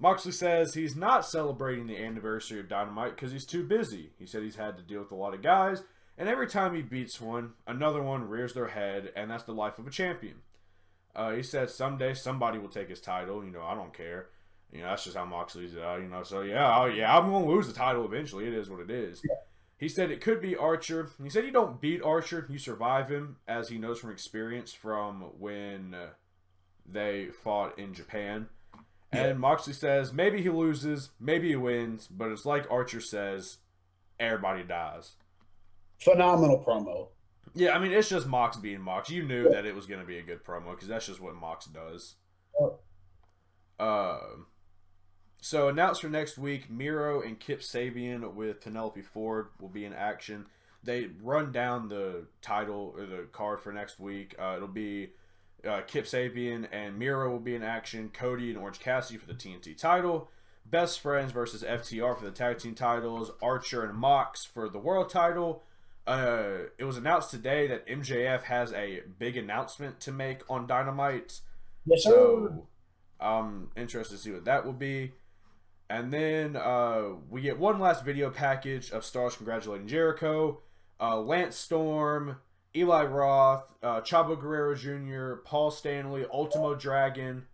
A: Moxley says he's not celebrating the anniversary of Dynamite because he's too busy. He said he's had to deal with a lot of guys, and every time he beats one, another one rears their head, and that's the life of a champion. He said someday somebody will take his title. I don't care. That's just how Moxley's. So yeah, I'm gonna lose the title eventually. It is what it is. He said it could be Archer. He said you don't beat Archer, you survive him, as he knows from experience from when they fought in Japan.
B: Yeah.
A: And Moxley says maybe he loses, maybe he wins, but it's like Archer says, everybody dies.
B: Phenomenal promo.
A: Yeah, I mean, it's just Mox being Mox. You knew that it was going to be a good promo because that's just what Mox does. Uh, so announced for next week, Miro and Kip Sabian with Penelope Ford will be in action. They run down the title or the card for next week. It'll be Kip Sabian and Miro will be in action. Cody and Orange Cassidy for the TNT title. Best Friends versus FTR for the tag team titles. Archer and Mox for the world title. It was announced today that MJF has a big announcement to make on Dynamite.
B: Yes, sir.
A: So I'm interested to see what that will be. And then we get one last video package of stars congratulating Jericho. Lance Storm, Eli Roth, Chavo Guerrero Jr., Paul Stanley, Ultimo Dragon.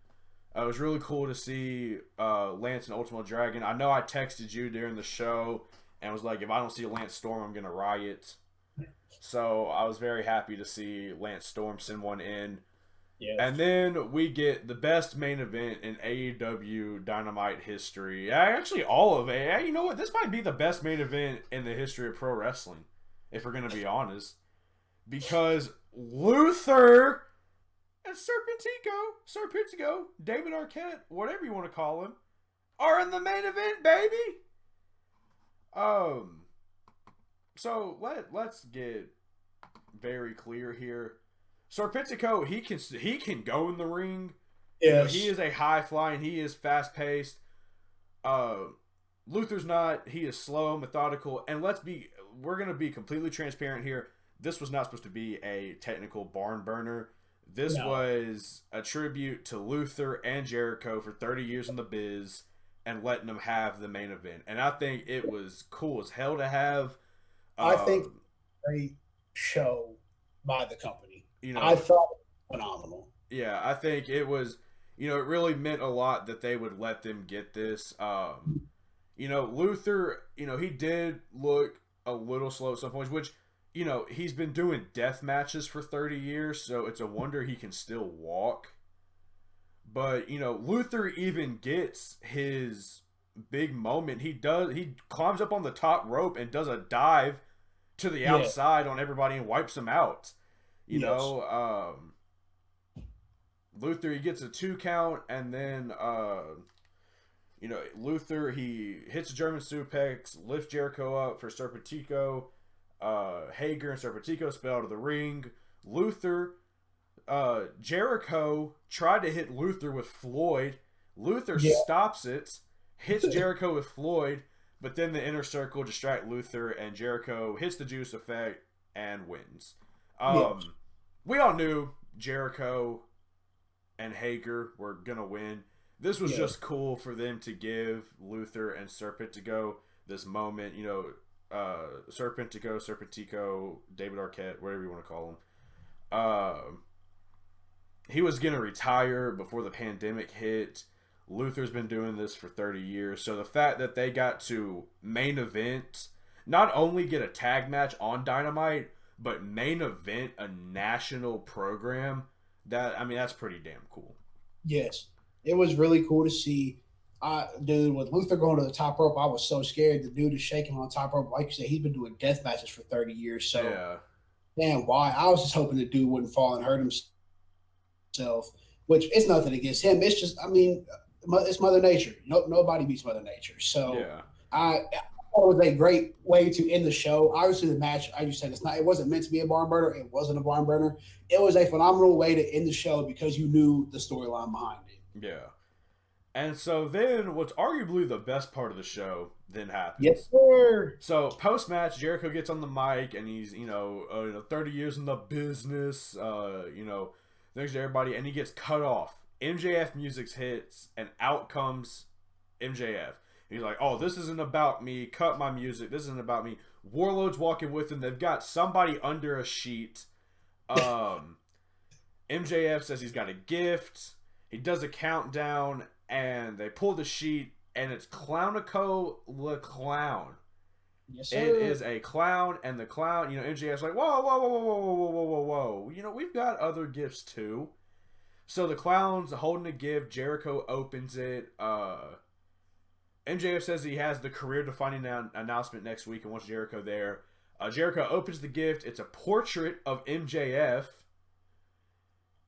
A: It was really cool to see Lance and Ultimo Dragon. I know I texted you during the show and was like, if I don't see Lance Storm, I'm going to riot. So I was very happy to see Lance Storm send one in.
B: Yes.
A: And then we get the best main event in AEW Dynamite history. Actually, all of it. You know what? This might be the best main event in the history of pro wrestling, if we're going to be honest. Because Luther and Serpentico, David Arquette, whatever you want to call him, are in the main event, baby. So let's get very clear here. Serpentico, he can go in the ring. You know, he
B: Yes.
A: is a high flying. He is fast paced. Uh, Luther's not. He is slow, methodical, and we're gonna be completely transparent here. This was not supposed to be a technical barn burner. This
B: No.
A: was a tribute to Luther and Jericho for 30 years in the biz and letting them have the main event. And I think it was cool as hell to have.
B: I
A: Uh,
B: think great show by the company.
A: you
B: I
A: know,
B: thought it was phenomenal.
A: yeah, I think it was. You know, it really meant a lot that they would let them get this. You know, Luther, you know, he did look a little slow at some points, which, you know, he's been doing death matches for 30 years, so it's a wonder he can still walk. But, you know, Luther even gets his big moment. He climbs up on the top rope and does a dive to the
B: Yeah.
A: outside on everybody and wipes them out. You
B: Yes.
A: know, Luther, he gets a 2 count, and then you know, Luther, he hits a German suplex, lifts Jericho up for Serpentico. Hager and Serpentico spill out of the ring. Jericho tried to hit Luther with Floyd. Luther
B: Yeah.
A: stops it, hits Jericho with Floyd, but then the inner circle distract Luther, and Jericho hits the Juice effect and wins.
B: Yes.
A: We all knew Jericho and Hager were gonna win. This was
B: Yes.
A: just cool for them to give Luther and Serpentico this moment. You know, Serpentico, David Arquette, whatever you want to call him. He was gonna retire before the pandemic hit. Luther's been doing this for 30 years, so the fact that they got to main event, not only get a tag match on Dynamite, but main event a national program, that's pretty damn cool.
B: Yes. It was really cool to see. Dude, with Luther going to the top rope, I was so scared. The dude is shaking on the top rope. Like you said, he's been doing death matches for 30 years. So,
A: Yeah,
B: man, why? I was just hoping the dude wouldn't fall and hurt himself, which is nothing against him. It's just, I mean, it's Mother Nature. No, nobody beats Mother Nature. So,
A: yeah.
B: I thought it was a great way to end the show. Obviously, the match, I just said, it wasn't meant to be a barn burner. It wasn't a barn burner. It was a phenomenal way to end the show because you knew the storyline behind it.
A: Yeah. And so then what's arguably the best part of the show then
B: Yes,
A: happens.
B: sir.
A: So post match, Jericho gets on the mic and he's 30 years in the business. Thanks to everybody, and he gets cut off. MJF music hits and out comes MJF. He's like, "Oh, this isn't about me. Cut my music. This isn't about me." Warlord's walking with him. They've got somebody under a sheet. Um, MJF says he's got a gift. He does a countdown, and they pull the sheet, and it's Clownico the Clown.
B: Yes,
A: It
B: sir.
A: is a clown, and the clown, MJF's like, whoa, whoa, whoa, whoa, whoa, whoa, whoa, whoa, whoa. We've got other gifts too. So the clown's holding a gift. Jericho opens it. MJF says he has the career-defining announcement next week and wants Jericho there. Jericho opens the gift. It's a portrait of MJF,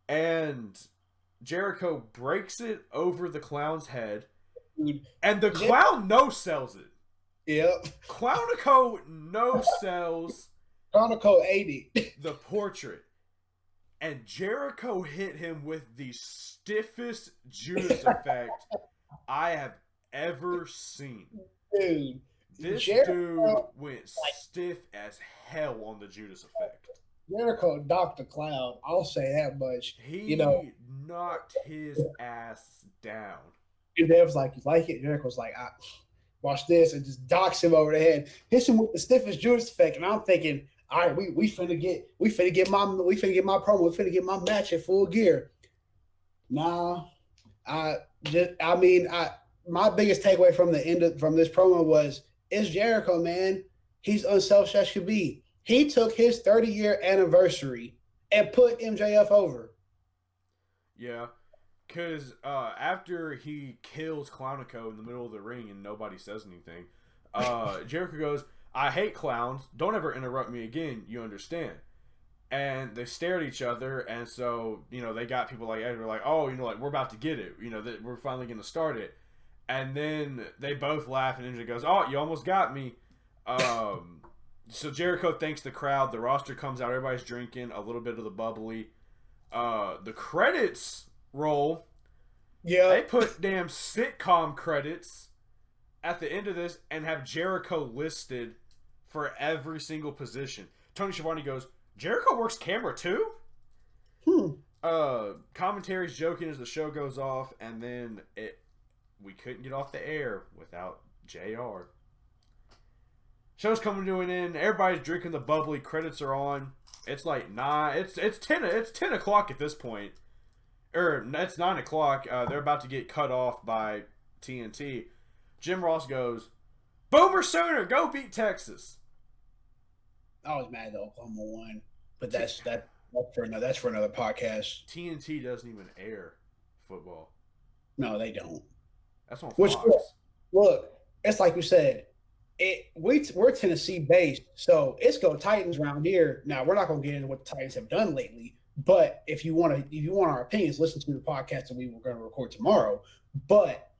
A: and Jericho breaks it over the clown's head,
B: Dude.
A: and the clown no-sells it.
B: Yep.
A: Clownico no-sells
B: Chronicle 80.
A: the portrait, and Jericho hit him with the stiffest Judas effect I have ever seen.
B: Dude.
A: This
B: Jericho,
A: dude went stiff as hell on the Judas effect.
B: Jericho knocked the clown. I'll say that much.
A: He knocked his ass down.
B: Dave was like, "You like it?" Jericho's like, "Watch this," and just docks him over the head, hits him with the stiffest Judas effect. And I'm thinking, all right, we finna get my promo, we finna get my match in full gear. Nah, my biggest takeaway from from this promo was it's Jericho, man. He's unselfish as could be. He took his 30-year anniversary and put MJF over.
A: Yeah. Because after he kills Clownico in the middle of the ring and nobody says anything, Jericho goes, "I hate clowns. Don't ever interrupt me again. You understand?" And they stare at each other, and so they got people like Edgar like, "Oh, we're about to get it. That we're finally going to start it." And then they both laugh, and MJ goes, "Oh, you almost got me." So Jericho thanks the crowd. The roster comes out. Everybody's drinking a little bit of the bubbly. The credits roll. They
B: Yep.
A: put damn sitcom credits at the end of this and have Jericho listed for every single position. Tony Schiavone goes, Jericho works camera too?
B: Hmm.
A: Commentary's joking as the show goes off, and then we couldn't get off the air without JR. Show's coming to an end. Everybody's drinking the bubbly. Credits are on. It's like 9. It's 10 o'clock at this point. It's 9 o'clock. They're about to get cut off by TNT. Jim Ross goes, Boomer Sooner, go beat Texas.
B: I was mad that Oklahoma won, but that's for another podcast.
A: TNT doesn't even air football.
B: No, they don't.
A: That's on Fox.
B: Look, it's like we said. We're Tennessee based, so it's go Titans around here. Now we're not going to get into what the Titans have done lately, but if you want our opinions, listen to the podcast that we were going to record tomorrow. But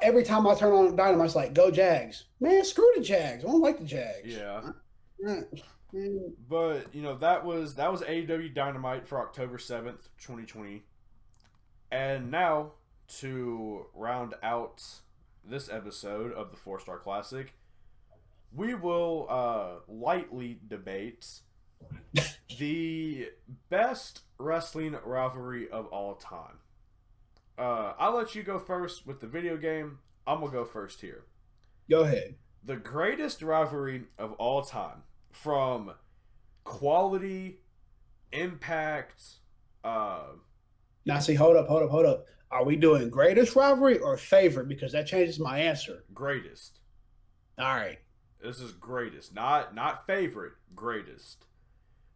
B: every time I turn on Dynamite, it's like, go Jags. Man, screw the Jags. I don't like the Jags.
A: Yeah. But that was AEW Dynamite for October 7th, 2020, and now to round out this episode of the 4-Star Classic, we will lightly debate the best wrestling rivalry of all time. I'll let you go first with the video game. I'm going to go first here.
B: Go ahead.
A: The greatest rivalry of all time, from quality, impact.
B: Now, see, hold up. Are we doing greatest rivalry or favorite? Because that changes my answer.
A: Greatest.
B: All right.
A: This is greatest, not favorite. Greatest.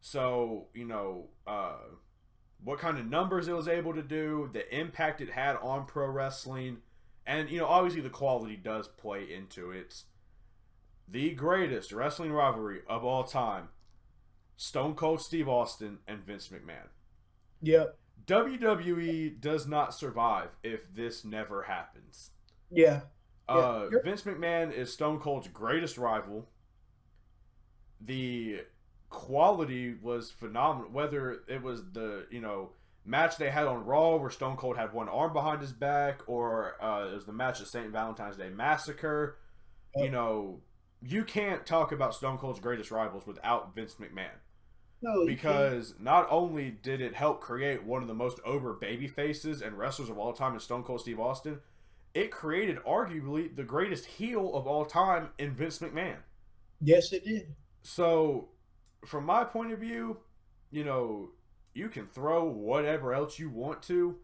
A: So what kind of numbers it was able to do, the impact it had on pro wrestling, and obviously the quality does play into it. The greatest wrestling rivalry of all time: Stone Cold Steve Austin and Vince McMahon.
B: Yep.
A: WWE does not survive if this never happens.
B: Yeah.
A: Vince McMahon is Stone Cold's greatest rival. The quality was phenomenal. Whether it was the match they had on Raw where Stone Cold had one arm behind his back, or it was the match of St. Valentine's Day Massacre. You can't talk about Stone Cold's greatest rivals without Vince McMahon.
B: No,
A: because not only did it help create one of the most over baby faces and wrestlers of all time in Stone Cold Steve Austin, it created arguably the greatest heel of all time in Vince McMahon.
B: Yes, it did.
A: So, from my point of view, you can throw whatever else you want to.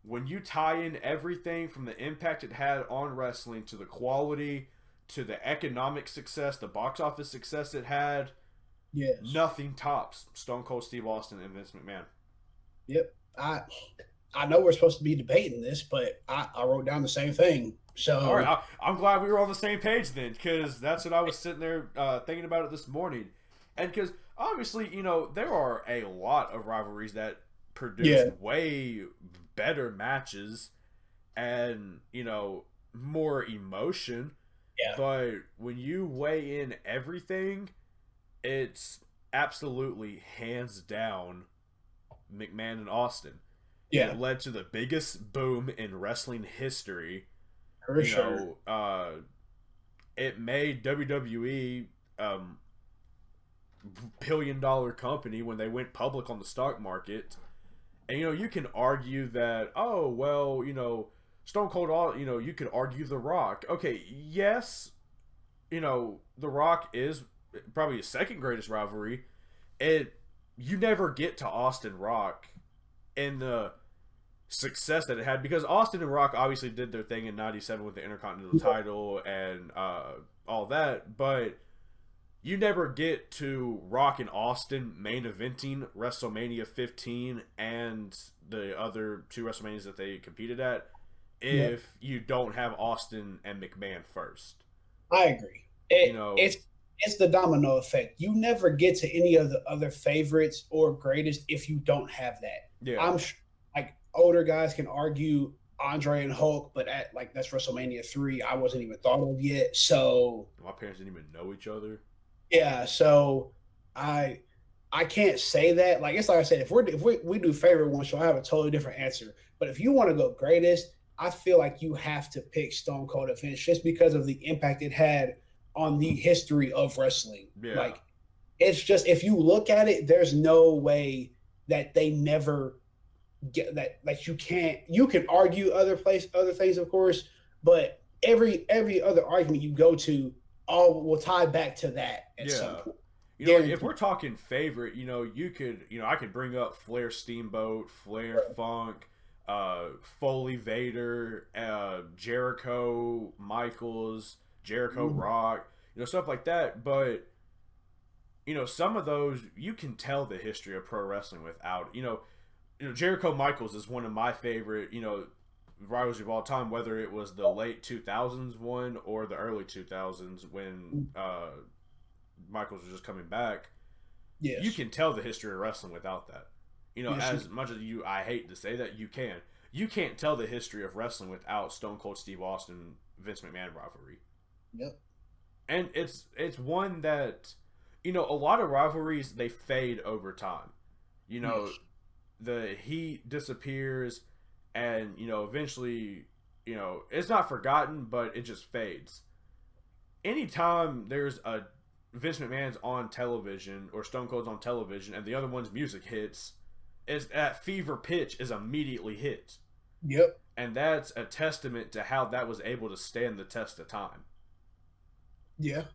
A: When you tie in everything from the impact it had on wrestling to the quality, to the economic success, the box office success it had,
B: yes,
A: nothing tops Stone Cold Steve Austin and Vince McMahon.
B: Yep. I know we're supposed to be debating this, but I wrote down the same thing. So
A: all right, I'm glad we were on the same page then, because that's what I was sitting there thinking about it this morning. And because obviously, there are a lot of rivalries that produce way better matches and, more emotion.
B: Yeah.
A: But when you weigh in everything, it's absolutely hands down McMahon and Austin.
B: Yeah.
A: It led to the biggest boom in wrestling history.
B: For sure.
A: It made WWE billion-dollar company when they went public on the stock market. And you can argue that, oh well, Stone Cold, you could argue The Rock. Okay, yes, The Rock is probably his second greatest rivalry. You never get to Austin Rock in the success that it had, because Austin and Rock obviously did their thing in '97 with the Intercontinental title and all that, but you never get to Rock and Austin main eventing WrestleMania 15 and the other two WrestleManias that they competed at if you don't have Austin and McMahon first.
B: I agree. It's the domino effect. You never get to any of the other favorites or greatest if you don't have that.
A: Yeah.
B: I'm like, older guys can argue Andre and Hulk, but that's WrestleMania 3. I wasn't even thought of yet. So
A: my parents didn't even know each other.
B: Yeah, so I I can't say that. Like it's like I said, if we do favorite one, so I have a totally different answer. But if you want to go greatest, I feel like you have to pick Stone Cold and Finish just because of the impact it had on the history of wrestling.
A: Yeah.
B: Like it's just if you look at it, there's no way that they never get that. Like you can argue other things, of course, but every other argument you go to all will tie back to that at some
A: Yeah.
B: point.
A: Like if
B: Guaranteed.
A: we're talking favorite, I could bring up Flair Steamboat, Flair Funk, Foley Vader, Jericho Michaels, Jericho
B: Mhm.
A: Rock, stuff like that. But some of those you can tell the history of pro wrestling without. Jericho Michaels is one of my favorite, rivals of all time. Whether it was the late 2000s one or the early 2000s when Michaels was just coming back, you
B: Yes.
A: can tell the history of wrestling without that.
B: Yes, you
A: As much as I hate to say that, you can. You can't tell the history of wrestling without Stone Cold Steve Austin Vince McMahon rivalry,
B: yep.
A: and it's one that, a lot of rivalries they fade over time. You know,
B: Yes.
A: the heat disappears, and eventually, it's not forgotten, but it just fades. Anytime there's a Vince McMahon's on television or Stone Cold's on television and the other one's music hits, is at fever pitch is immediately hit.
B: Yep.
A: And that's a testament to how that was able to stand the test of time.
B: Yeah.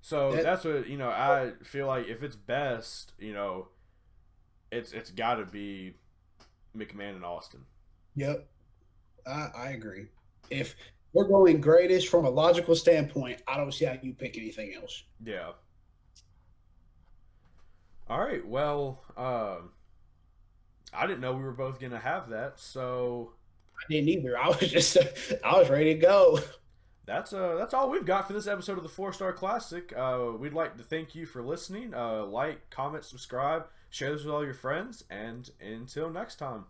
A: So
B: That
A: that's what, I feel like if it's best, it's gotta be McMahon and Austin.
B: yep. I agree. If we're going greatest from a logical standpoint, I don't see how you pick anything else.
A: Yeah. All right. Well, I didn't know we were both gonna have that, so
B: I didn't either. I was just I was ready to go.
A: that's all we've got for this episode of the Four Star Classic. We'd like to thank you for listening. Like, comment, subscribe, share this with all your friends, and until next time.